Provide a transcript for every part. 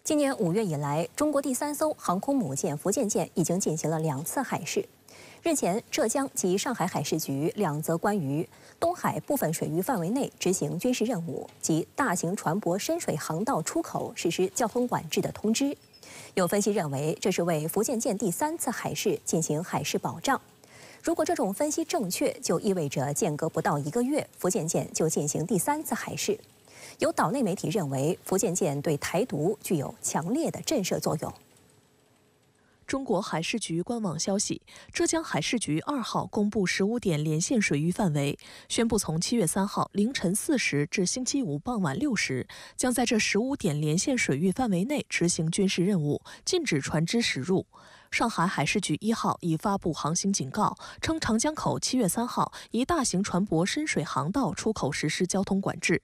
今年5月以来，中国第3艘航空母舰福建舰已经进行了2次海试。日前，浙江及上海海事局2则关于东海部分水域范围内执行军事任务及大型船舶深水航道出口实施交通管制的通知。有分析认为，这是为福建舰第3次海试进行海事保障。如果这种分析正确，就意味着间隔不到1个月，福建舰就进行第3次海试。有岛内媒体认为，福建舰对台独具有强烈的震慑作用。中国海事局官网消息，浙江海事局2号公布15点连线水域范围，宣布从7月3号凌晨4时至星期五傍晚6时，将在这15点连线水域范围内执行军事任务，禁止船只驶入。上海海事局1号已发布航行警告，称长江口7月3号一大型船舶深水航道出口实施交通管制。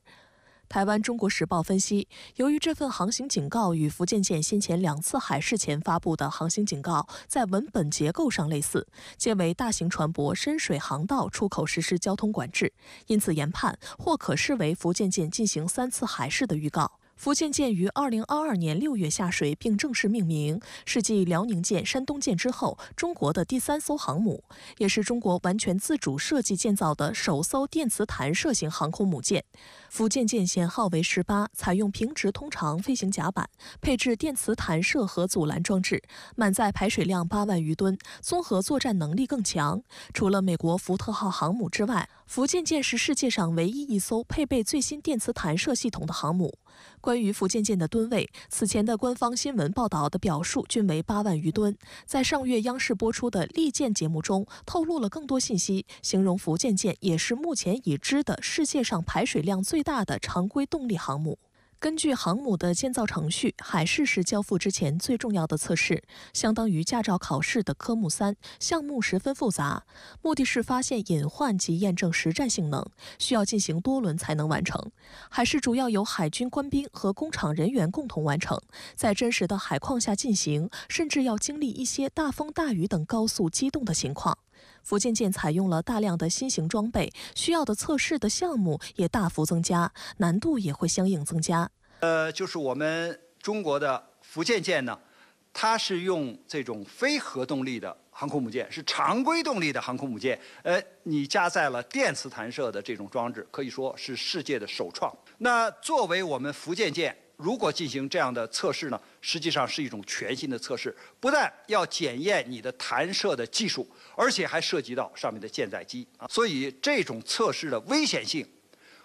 台湾《中国时报》分析，由于这份航行警告与福建舰先前2次海试前发布的航行警告在文本结构上类似，皆为大型船舶深水航道出口实施交通管制，因此研判或可视为福建舰进行3次海试的预告。福建舰于2022年6月下水并正式命名，是继辽宁舰、山东舰之后中国的第3艘航母，也是中国完全自主设计建造的首艘电磁弹射型航空母舰。福建舰舷号为18，采用平直通长飞行甲板，配置电磁弹射和阻拦装置，满载排水量8万余吨，综合作战能力更强。除了美国福特号航母之外，福建舰是世界上唯一一艘配备最新电磁弹射系统的航母。关于福建舰的吨位，此前的官方新闻报道的表述均为8万余吨。在上月央视播出的《利剑》节目中，透露了更多信息，形容福建舰也是目前已知的世界上排水量最大的常规动力航母。根据航母的建造程序，海试是交付之前最重要的测试，相当于驾照考试的科目3，项目十分复杂，目的是发现隐患及验证实战性能，需要进行多轮才能完成。海试主要由海军官兵和工厂人员共同完成，在真实的海况下进行，甚至要经历一些大风大雨等高速机动的情况。福建舰采用了大量的新型装备，需要的测试的项目也大幅增加，难度也会相应增加。就是我们中国的福建舰呢，它是用这种非核动力的航空母舰，是常规动力的航空母舰，你加载了电磁弹射的这种装置，可以说是世界的首创。那作为我们福建舰，如果进行这样的测试呢，实际上是一种全新的测试，不但要检验你的弹射的技术，而且还涉及到上面的舰载机啊，所以这种测试的危险性，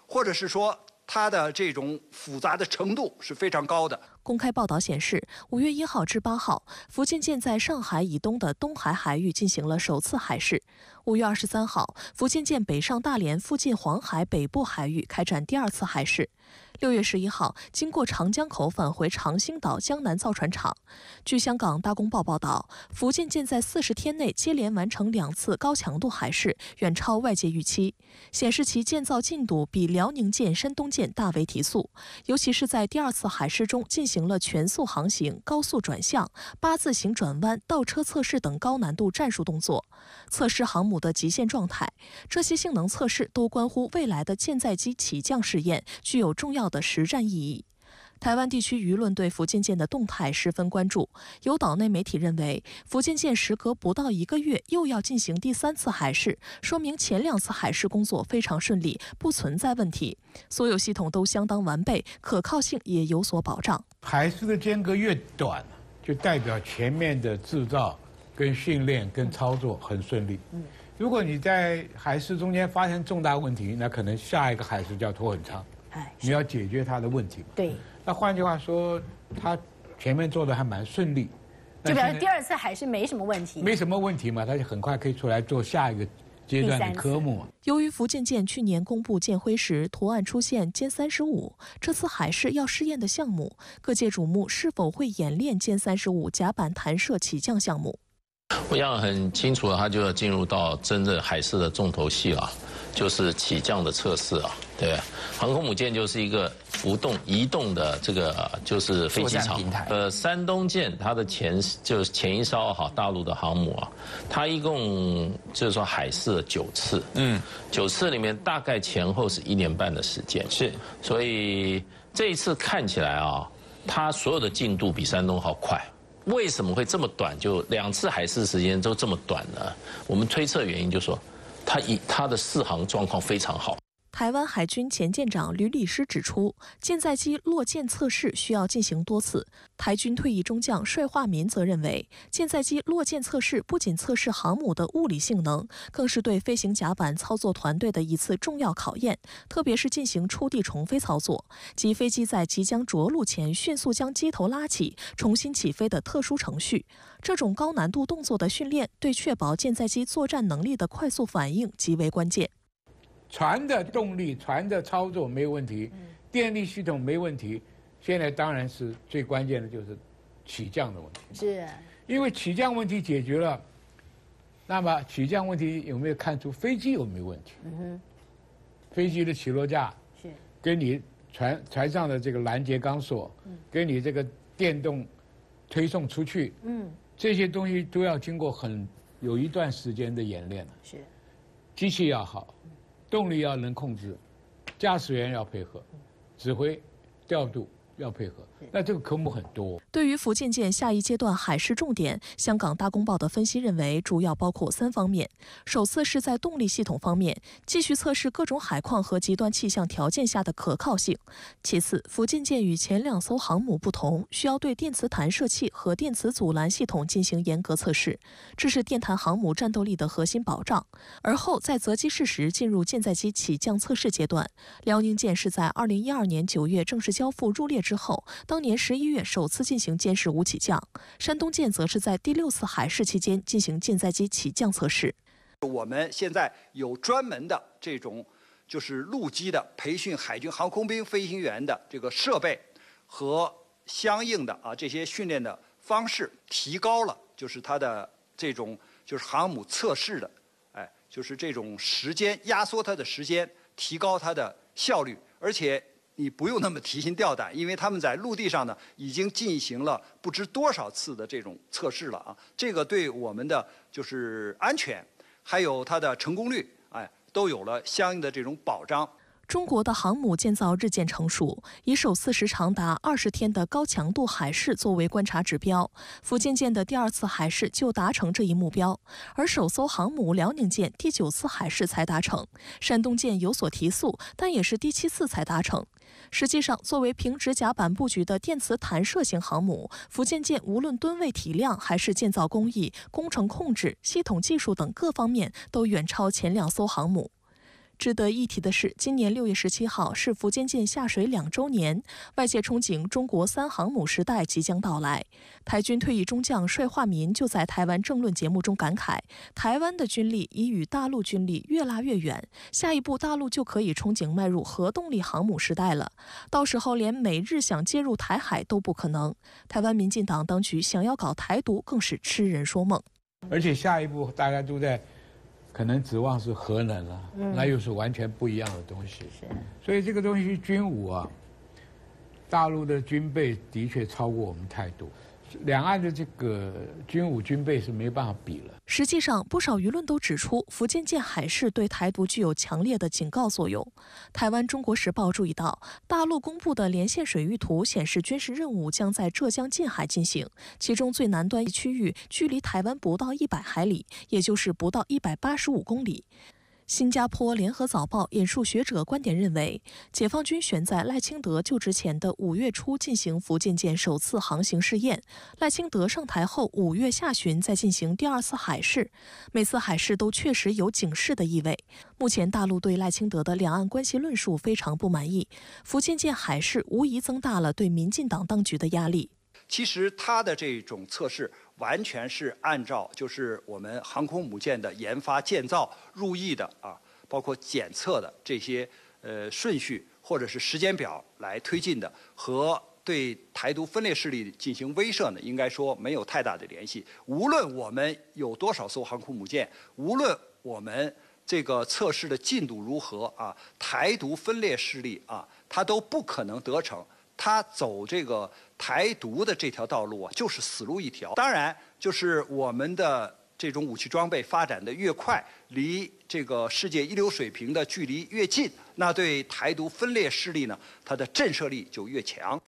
或者是说它的这种复杂的程度是非常高的。公开报道显示，5月1号至8号，福建舰在上海以东的东海海域进行了首次海试。5月23号，福建舰北上大连附近黄海北部海域开展第2次海试。6月11号，经过长江口返回长兴岛江南造船厂。据香港大公报报道，福建舰在40天内接连完成2次高强度海试，远超外界预期，显示其建造进度比辽宁舰、山东舰大为提速，尤其是在第2次海试中进行了全速航行、高速转向、8字形转弯、倒车测试等高难度战术动作，测试航母的极限状态。这些性能测试都关乎未来的舰载机起降试验，具有重要的实战意义。台湾地区舆论对福建舰的动态十分关注，有岛内媒体认为，福建舰时隔不到1个月又要进行第3次海试，说明前2次海试工作非常顺利，不存在问题，所有系统都相当完备，可靠性也有所保障。海试的间隔越短，就代表前面的制造、跟训练、跟操作很顺利。如果你在海试中间发生重大问题，那可能下一个海试就要拖很长。你要解决它的问题嘛？对。那换句话说，他前面做的还蛮顺利，就表示第2次海试没什么问题。没什么问题嘛，他就很快可以出来做下一个阶段的科目。由于福建舰去年公布舰徽时图案出现歼35，这次海试要试验的项目，各界瞩目是否会演练歼35甲板弹射起降项目。我想很清楚了，它就要进入到真正海试的重头戏了，就是起降的测试啊，对不对？航空母舰就是一个浮动、移动的这个就是飞机场。山东舰它的前一艘大陆的航母啊，它一共就是说海试了9次，9次里面大概前后是1年半的时间，是，所以这一次看起来啊。它所有的进度比山东号快。为什么会这么短？就2次海试时间都这么短呢？我们推测原因就是说，它的适航状况非常好。台湾海军前舰长吕礼诗指出，舰载机落舰测试需要进行多次。台军退役中将帅化民则认为，舰载机落舰测试不仅测试航母的物理性能，更是对飞行甲板操作团队的一次重要考验，特别是进行触地重飞操作，即飞机在即将着陆前迅速将机头拉起，重新起飞的特殊程序。这种高难度动作的训练，对确保舰载机作战能力的快速反应极为关键。船的动力、船的操作没有问题，电力系统没问题，现在当然是最关键的就是起降的问题。是，因为起降问题解决了，那么起降问题有没有看出飞机有没有问题？飞机的起落架是跟你船上的这个拦截钢索，跟你这个电动推送出去，这些东西都要经过有一段时间的演练。是，机器要好。动力要能控制，驾驶员要配合，指挥、调度要配合。那这个科目很多。对于福建舰下一阶段海试重点，香港大公报的分析认为，主要包括3方面。首次是在动力系统方面，继续测试各种海况和极端气象条件下的可靠性。其次，福建舰与前2艘航母不同，需要对电磁弹射器和电磁阻拦系统进行严格测试，这是电弹航母战斗力的核心保障。而后在择机适时进入舰载机起降测试阶段。辽宁舰是在2012年9月正式交付入列之后，当年11月首次进行监视无起降，山东舰则是在第6次海试期间进行舰载机起降测试。我们现在有专门的这种就是陆基的培训海军航空兵飞行员的这个设备和相应的这些训练的方式，提高了就是它的这种就是航母测试的，就是这种时间压缩它的时间，提高它的效率，而且你不用那么提心吊胆，因为他们在陆地上呢已经进行了不知多少次的这种测试了啊，这个对我们的就是安全，还有它的成功率，都有了相应的这种保障。中国的航母建造日渐成熟，以首次时长达20天的高强度海试作为观察指标。福建舰的第2次海试就达成这一目标，而首艘航母辽宁舰第9次海试才达成。山东舰有所提速，但也是第7次才达成。实际上，作为平直甲板布局的电磁弹射型航母，福建舰无论吨位体量还是建造工艺、工程控制、系统技术等各方面，都远超前2艘航母。值得一提的是，今年6月17号是福建舰下水2周年，外界憧憬中国3航母时代即将到来。台军退役中将帅化民就在台湾政论节目中感慨，台湾的军力已与大陆军力越拉越远，下一步大陆就可以憧憬迈入核动力航母时代了，到时候连美日想介入台海都不可能。台湾民进党当局想要搞台独，更是痴人说梦。而且下一步大家都在可能指望是核能了，那又是完全不一样的东西。所以这个东西军武大陆的军备的确超过我们太多，两岸的这个军武军备是没办法比了。实际上，不少舆论都指出，福建舰海试对台独具有强烈的警告作用。台湾《中国时报》注意到，大陆公布的连线水域图显示，军事任务将在浙江近海进行，其中最南端区域距离台湾不到100海里，也就是不到185公里。新加坡联合早报引述学者观点认为，解放军选在赖清德就职前的5月初进行福建舰首次航行试验，赖清德上台后5月下旬再进行第2次海试，每次海试都确实有警示的意味。目前大陆对赖清德的两岸关系论述非常不满意，福建舰海试无疑增大了对民进党当局的压力。其实它的这种测试完全是按照就是我们航空母舰的研发、建造、入役的包括检测的这些顺序或者是时间表来推进的，和对台独分裂势力进行威慑呢，应该说没有太大的联系。无论我们有多少艘航空母舰，无论我们这个测试的进度如何台独分裂势力它都不可能得逞。他走这个台独的这条道路就是死路一条。当然，就是我们的这种武器装备发展的越快，离这个世界一流水平的距离越近，那对台独分裂势力呢，它的震慑力就越强。